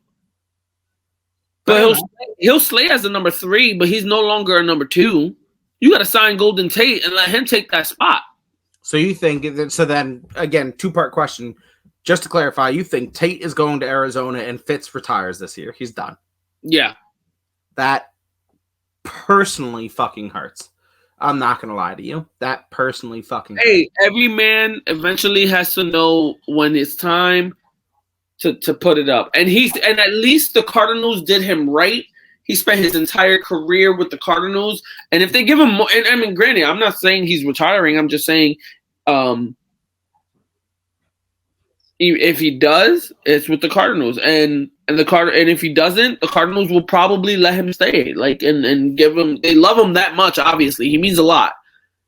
Speaker 1: But he'll slay as a number 3, but he's no longer a number 2. You got to sign Golden Tate and let him take that spot.
Speaker 2: So you think so? Then again, 2-part question. Just to clarify, you think Tate is going to Arizona and Fitz retires this year? He's done.
Speaker 1: Yeah.
Speaker 2: That personally fucking hurts. I'm not going to lie to you. That personally fucking hurts.
Speaker 1: Hey, every man eventually has to know when it's time to put it up. And at least the Cardinals did him right. He spent his entire career with the Cardinals. And if they give him more, and I mean, granted, I'm not saying he's retiring. I'm just saying if he does, it's with the Cardinals, and if he doesn't, the Cardinals will probably let him stay, and give him. They love him that much. Obviously, he means a lot.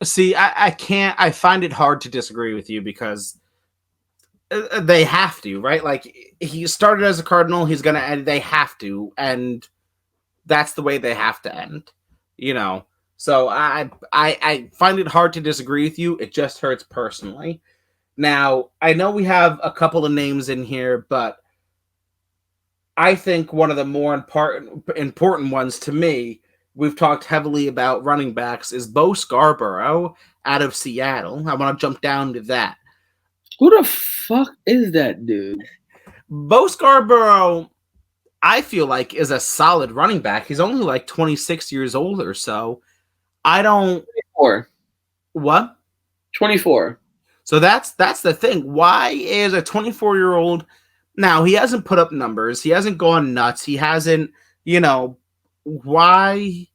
Speaker 2: See, I can't. I find it hard to disagree with you because they have to, right? Like he started as a Cardinal, he's gonna end. They have to, and that's the way they have to end. You know. So I find it hard to disagree with you. It just hurts personally. Now, I know we have a couple of names in here, but I think one of the more important ones to me, we've talked heavily about running backs, is Bo Scarborough out of Seattle. I want to jump down to that.
Speaker 1: Who the fuck is that dude?
Speaker 2: Bo Scarborough, I feel like, is a solid running back. He's only like 26 years old or so.
Speaker 1: 24.
Speaker 2: What?
Speaker 1: 24. So
Speaker 2: that's the thing. Why is a 24-year-old now? He hasn't put up numbers. He hasn't gone nuts. He hasn't, why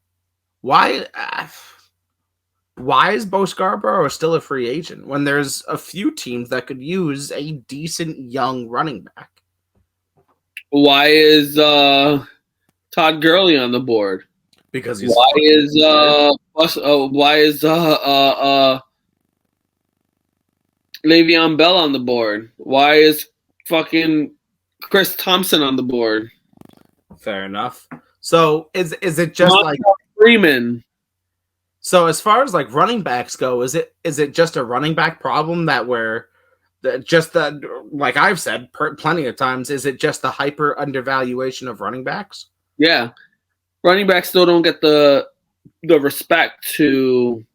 Speaker 2: is Bo Scarborough still a free agent when there's a few teams that could use a decent young running back?
Speaker 1: Why is Todd Gurley on the board?
Speaker 2: Because he's
Speaker 1: why is Le'Veon Bell on the board? Why is fucking Chris Thompson on the board?
Speaker 2: Fair enough. So is it just like
Speaker 1: Freeman?
Speaker 2: So as far as like running backs go, is it just a running back problem that like I've said plenty of times, is it just the hyper undervaluation of running backs?
Speaker 1: Yeah, running backs still don't get the the respect to.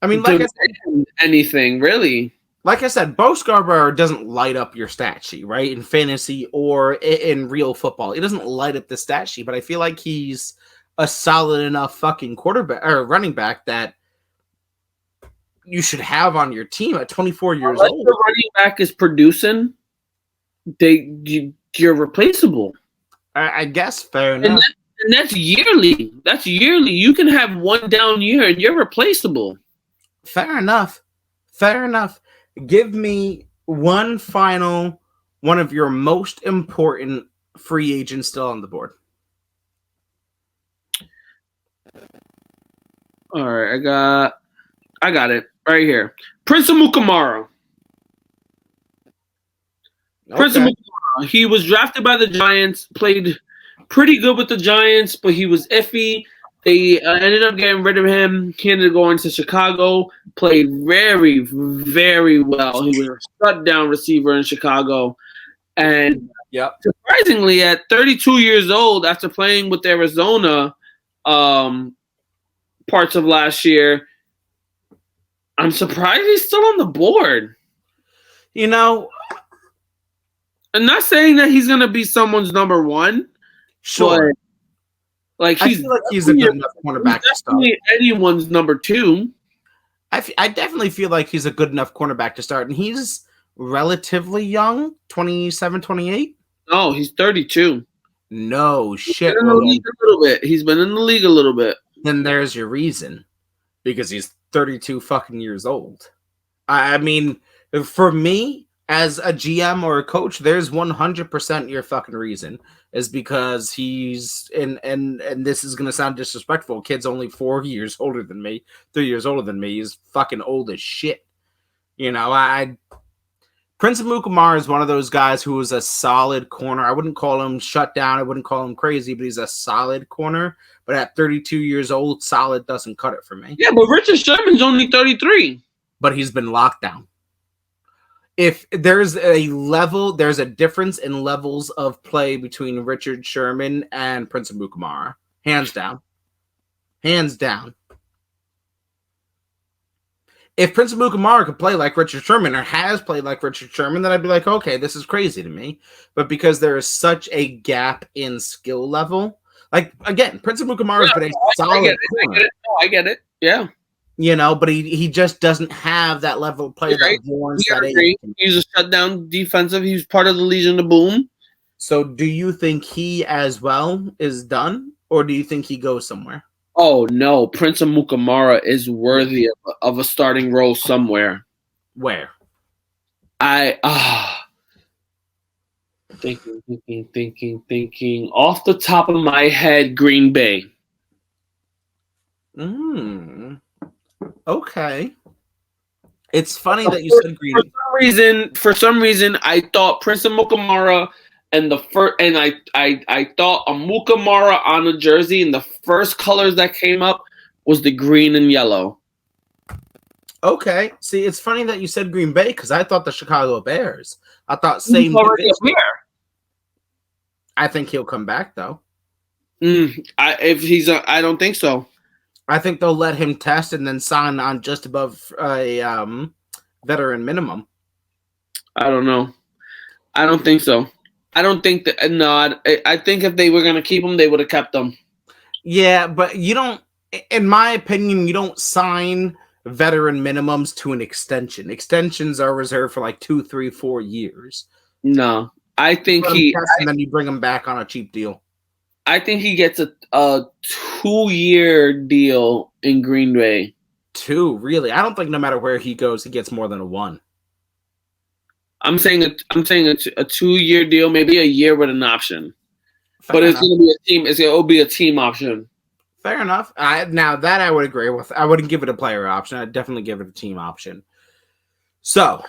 Speaker 2: I mean, like I said,
Speaker 1: anything really.
Speaker 2: Like I said, Bo Scarborough doesn't light up your stat sheet, right? In fantasy or in real football, it doesn't light up the stat sheet. But I feel like he's a solid enough fucking quarterback or running back that you should have on your team at 24 years old.
Speaker 1: The running back is producing. You're replaceable.
Speaker 2: I guess fair enough.
Speaker 1: And that's yearly. That's yearly. You can have one down year and you're replaceable.
Speaker 2: Fair enough. Fair enough. Give me one of your most important free agents still on the board.
Speaker 1: All right, I got it right here. Prince Amukamara. Okay. Prince Amukamara. He was drafted by the Giants, played pretty good with the Giants, but he was iffy. They ended up getting rid of him. He ended up going to Chicago. Played very, very well. He was a shutdown receiver in Chicago. And surprisingly, at 32 years old, after playing with Arizona parts of last year, I'm surprised he's still on the board.
Speaker 2: You know,
Speaker 1: I'm not saying that he's going to be someone's number one.
Speaker 2: Sure.
Speaker 1: Like
Speaker 2: I feel like he's a good enough cornerback to start.
Speaker 1: Anyone's number two.
Speaker 2: I definitely feel like he's a good enough cornerback to start. And he's relatively young, 27, 28.
Speaker 1: No, he's 32.
Speaker 2: No shit.
Speaker 1: He's been in the league a little bit. He's been in the league a little bit.
Speaker 2: Then there's your reason. Because he's 32 fucking years old. I mean, for me, as a GM or a coach, there's 100% your fucking reason. Is because he's and this is gonna sound disrespectful. Kid's only 4 years older than me, 3 years older than me. He's fucking old as shit. You know, Prince Amukamara is one of those guys who is a solid corner. I wouldn't call him shut down. I wouldn't call him crazy, but he's a solid corner. But at 32 years old, solid doesn't cut it for me.
Speaker 1: Yeah, but Richard Sherman's only 33.
Speaker 2: But he's been locked down. If there's a difference in levels of play between Richard Sherman and Prince Amukamara. Hands down. Hands down. If Prince Amukamara could play like Richard Sherman or has played like Richard Sherman, then I'd be like, okay, this is crazy to me. But because there is such a gap in skill level, like, again, Prince Amukamara has been a solid corner.
Speaker 1: I get it. Yeah.
Speaker 2: You know, but he just doesn't have that level of play that warrants that.
Speaker 1: He's a shutdown defensive. He's part of the Legion of Boom.
Speaker 2: So do you think he as well is done, or do you think he goes somewhere?
Speaker 1: Oh, no. Prince Amukamara is worthy of a starting role somewhere.
Speaker 2: Where?
Speaker 1: Thinking. Off the top of my head, Green Bay.
Speaker 2: Okay. It's funny that you said Green Bay.
Speaker 1: For some reason, I thought Prince Amukamara and I thought Amukamara on a jersey, and the first colors that came up was the green and yellow.
Speaker 2: Okay. See, it's funny that you said Green Bay because I thought the Chicago Bears. I thought same division. I think he'll come back though.
Speaker 1: I don't think so.
Speaker 2: I think they'll let him test and then sign on just above a veteran minimum.
Speaker 1: I don't know. I don't think so. I don't think that. No, I think if they were going to keep him, they would have kept him.
Speaker 2: Yeah, but you don't. In my opinion, you don't sign veteran minimums to an extension. Extensions are reserved for like 2, 3, 4 years.
Speaker 1: No, I think
Speaker 2: and then you bring him back on a cheap deal.
Speaker 1: I think he gets a 2-year deal in Green Bay.
Speaker 2: 2, really? I don't think no matter where he goes, he gets more than a 1.
Speaker 1: I'm saying a 2-year deal, maybe a year with an option. But it's going to be a team. It'll be a team option.
Speaker 2: Fair enough. Now that I would agree with. I wouldn't give it a player option. I'd definitely give it a team option. So,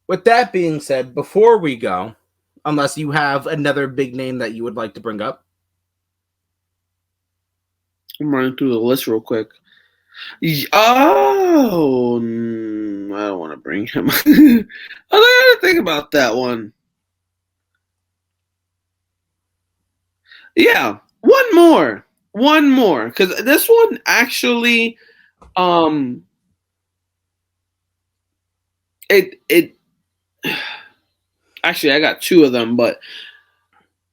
Speaker 2: with that being said, before we go, unless you have another big name that you would like to bring up.
Speaker 1: I'm running through the list real quick. Oh, I don't want to bring him. I gotta think about that one. Yeah, one more. one more, because this one actually, it actually I got two of them, but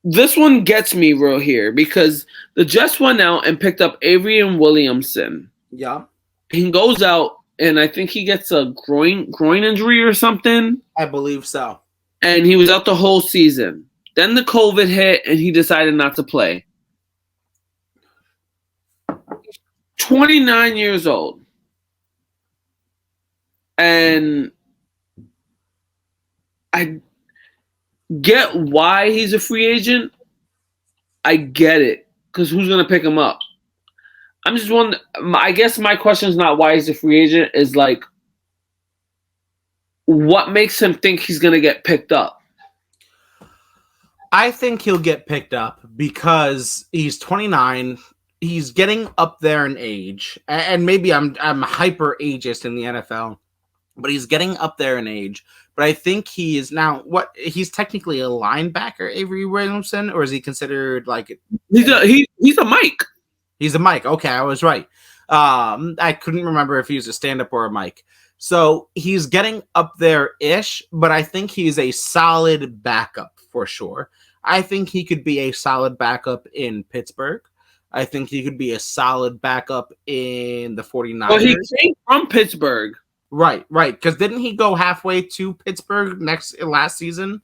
Speaker 1: this one gets me real here because the Jets went out and picked up Adrian Williamson.
Speaker 2: Yeah.
Speaker 1: He goes out and I think he gets a groin injury or something.
Speaker 2: I believe so.
Speaker 1: And he was out the whole season. Then the COVID hit and he decided not to play. 29 years old. And I get why he's a free agent. I get it. Because who's going to pick him up? I'm just wondering. I guess my question is not why he's a free agent. Is like, what makes him think he's going to get picked up?
Speaker 2: I think he'll get picked up because he's 29. He's getting up there in age. And maybe I'm hyper ageist in the NFL. But he's getting up there in age. But I think he is now he's technically a linebacker, Avery Williamson, or is he considered like
Speaker 1: he's a Mike.
Speaker 2: He's a Mike. Okay, I was right. I couldn't remember if he was a stand-up or a Mike. So he's getting up there-ish, but I think he's a solid backup for sure. I think he could be a solid backup in Pittsburgh. I think he could be a solid backup in the 49ers.
Speaker 1: Well, he came from Pittsburgh.
Speaker 2: Right. Because didn't he go halfway to Pittsburgh last season?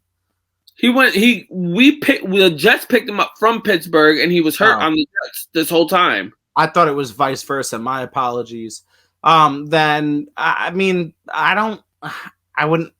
Speaker 1: The Jets picked him up from Pittsburgh, and he was hurt on the Jets this whole time.
Speaker 2: I thought it was vice versa. My apologies. Then I mean, I wouldn't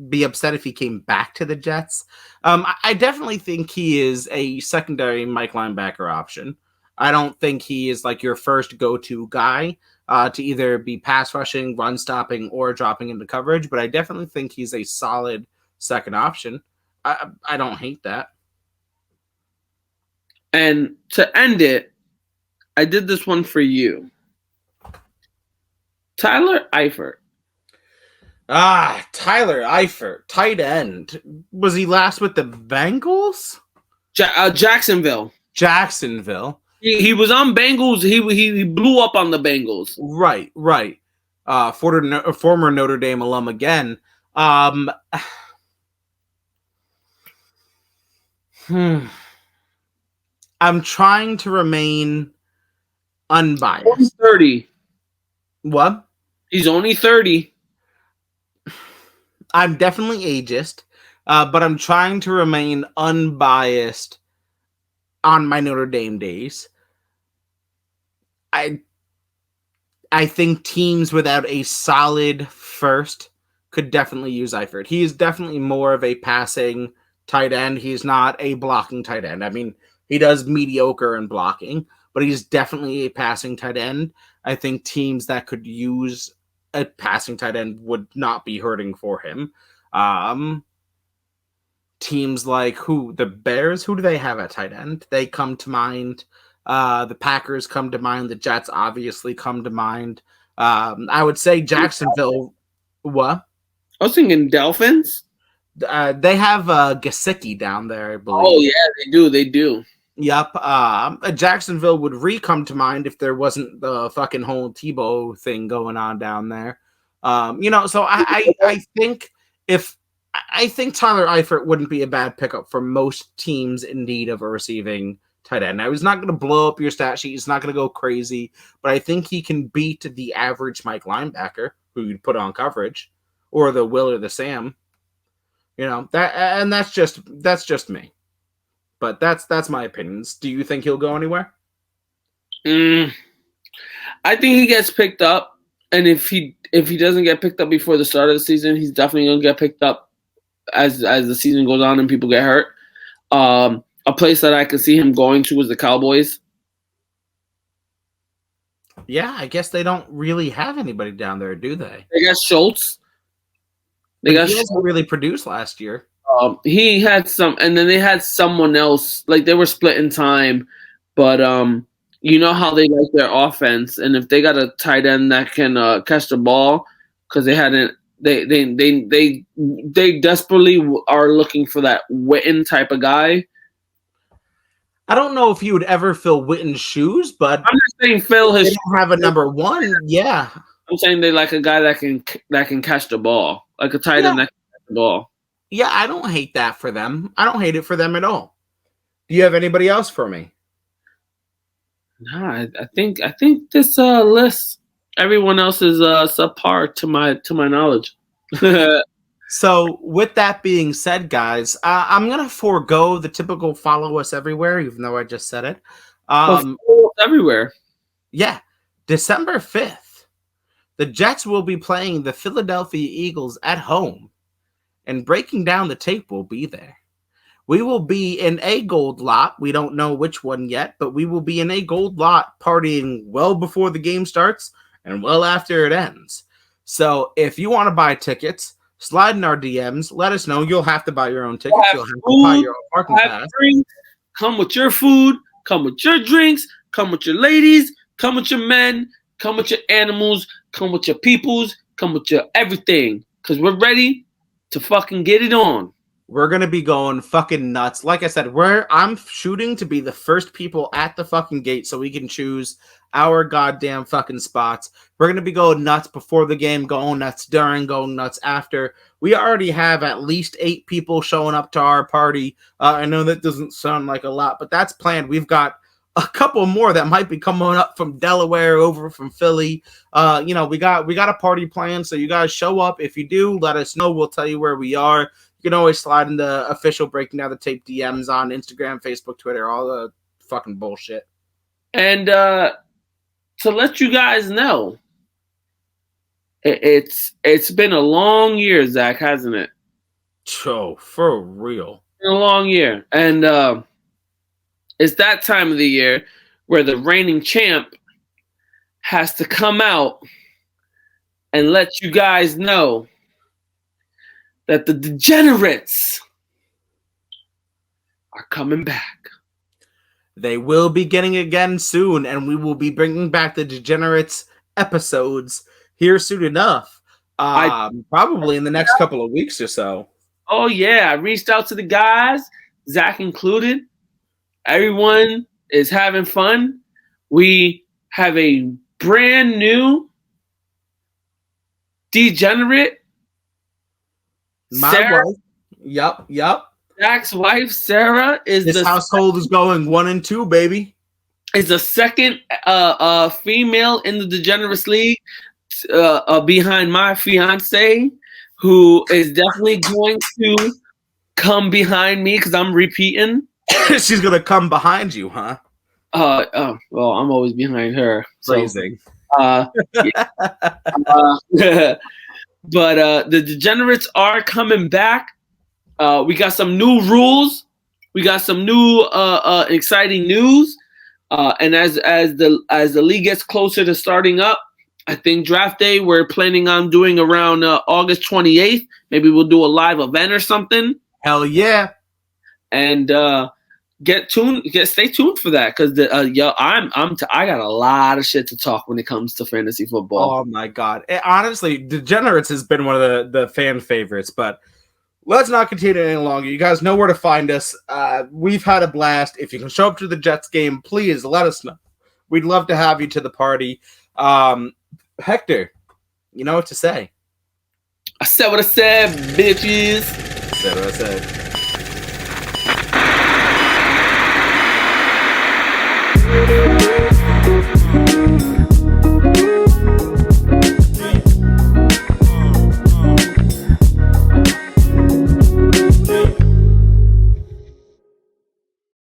Speaker 2: be upset if he came back to the Jets. I definitely think he is a secondary Mike linebacker option. I don't think he is like your first go-to guy to either be pass rushing, run stopping, or dropping into coverage. But I definitely think he's a solid second option. I don't hate that.
Speaker 1: And to end it, I did this one for you. Tyler Eifert.
Speaker 2: Tyler Eifert, tight end. Was he last with the Bengals?
Speaker 1: Jacksonville. He was on Bengals. He blew up on the Bengals.
Speaker 2: Right. Former Notre Dame alum again. I'm trying to remain unbiased.
Speaker 1: He's 30.
Speaker 2: What?
Speaker 1: He's only 30.
Speaker 2: I'm definitely ageist, but I'm trying to remain unbiased on my Notre Dame days. I think teams without a solid first could definitely use Eifert. He is definitely more of a passing tight end. He's not a blocking tight end. I mean, he does mediocre in blocking, but he's definitely a passing tight end. I think teams that could use a passing tight end would not be hurting for him. Teams like the Bears, who do they have at tight end? They come to mind. The Packers come to mind. The Jets obviously come to mind. I would say Jacksonville. What?
Speaker 1: I was thinking Dolphins.
Speaker 2: They have Gesicki down there, I believe.
Speaker 1: Oh, yeah, they do.
Speaker 2: Yep. Jacksonville would come to mind if there wasn't the fucking whole Tebow thing going on down there. So I think Tyler Eifert wouldn't be a bad pickup for most teams in need of a receiving tight end. Now, he's not going to blow up your stat sheet. He's not going to go crazy, but I think he can beat the average Mike linebacker who you'd put on coverage, or the Will or the Sam. That's just me. But that's my opinions. Do you think he'll go anywhere?
Speaker 1: I think he gets picked up, and if he doesn't get picked up before the start of the season, he's definitely gonna get picked up as the season goes on and people get hurt. A place that I could see him going to is the Cowboys.
Speaker 2: Yeah, I guess they don't really have anybody down there, do they?
Speaker 1: They got Schultz.
Speaker 2: He hasn't really produced last year.
Speaker 1: He had some, and then they had someone else. Like they were split in time, but you know how they like their offense, and if they got a tight end that can catch the ball, because they hadn't, they desperately are looking for that Witten type of guy.
Speaker 2: I don't know if you would ever fill Witten's shoes, but
Speaker 1: I'm just saying Phil
Speaker 2: they
Speaker 1: has.
Speaker 2: don't have a number one. Yeah,
Speaker 1: I'm saying they like a guy that can catch the ball, like a tight end that can catch the ball.
Speaker 2: yeah. I don't hate that for them. I don't hate it for them at all. Do you have anybody else for me?
Speaker 1: Nah, I think this list, everyone else is subpar to my knowledge.
Speaker 2: So, with that being said, guys, I'm gonna forego the typical follow us everywhere, even though I just said it.
Speaker 1: Everywhere.
Speaker 2: Yeah, December 5th, the Jets will be playing the Philadelphia Eagles at home, and Breaking Down the Tape will be there. We will be in a gold lot. We don't know which one yet, but we will be in a gold lot partying well before the game starts and well after it ends. So if you want to buy tickets, slide in our DMs. Let us know. You'll have to buy your own tickets. You'll have to buy your own parking pass.
Speaker 1: Drinks, come with your food. Come with your drinks. Come with your ladies. Come with your men. Come with your animals. Come with your peoples. Come with your everything. Because we're ready to fucking get it on.
Speaker 2: We're going to be going fucking nuts. Like I said, I'm shooting to be the first people at the fucking gate so we can choose our goddamn fucking spots. We're going to be going nuts before the game, going nuts during, going nuts after. We already have at least 8 people showing up to our party. I know that doesn't sound like a lot, but that's planned. We've got a couple more that might be coming up from Delaware, over from Philly. We got a party planned, so you guys show up. If you do, let us know. We'll tell you where we are. You can always slide in the official Breaking Down the Tape DMs on Instagram, Facebook, Twitter, all the fucking bullshit.
Speaker 1: And to let you guys know, it's been a long year, Zach, hasn't it?
Speaker 2: Oh, for real.
Speaker 1: It's been a long year. And it's that time of the year where the reigning champ has to come out and let you guys know that the degenerates are coming back.
Speaker 2: They will be getting again soon, and we will be bringing back the Degenerates episodes here soon enough. Probably in the next couple of weeks or so.
Speaker 1: Oh, yeah. I reached out to the guys, Zach included. Everyone is having fun. We have a brand new degenerate.
Speaker 2: My wife. Yep.
Speaker 1: Zach's wife, Sarah,
Speaker 2: this household is going 1 and 2, baby.
Speaker 1: Is the second female in the Degenerates League behind my fiance, who is definitely going to come behind me because I'm repeating.
Speaker 2: She's gonna come behind you, huh?
Speaker 1: Well, I'm always behind her.
Speaker 2: Phrasing.
Speaker 1: But the Degenerates are coming back. We got some new rules. We got some new exciting news. And as the league gets closer to starting up, I think draft day we're planning on doing around August 28th. Maybe we'll do a live event or something.
Speaker 2: Hell yeah!
Speaker 1: And stay tuned for that because I got a lot of shit to talk when it comes to fantasy football.
Speaker 2: Oh my god! Honestly, Degenerates has been one of the fan favorites, but let's not continue any longer. You guys know where to find us. We've had a blast. If you can show up to the Jets game, please let us know. We'd love to have you to the party. Hector, you know what to say.
Speaker 1: I said what I said, bitches.
Speaker 2: I said what I said.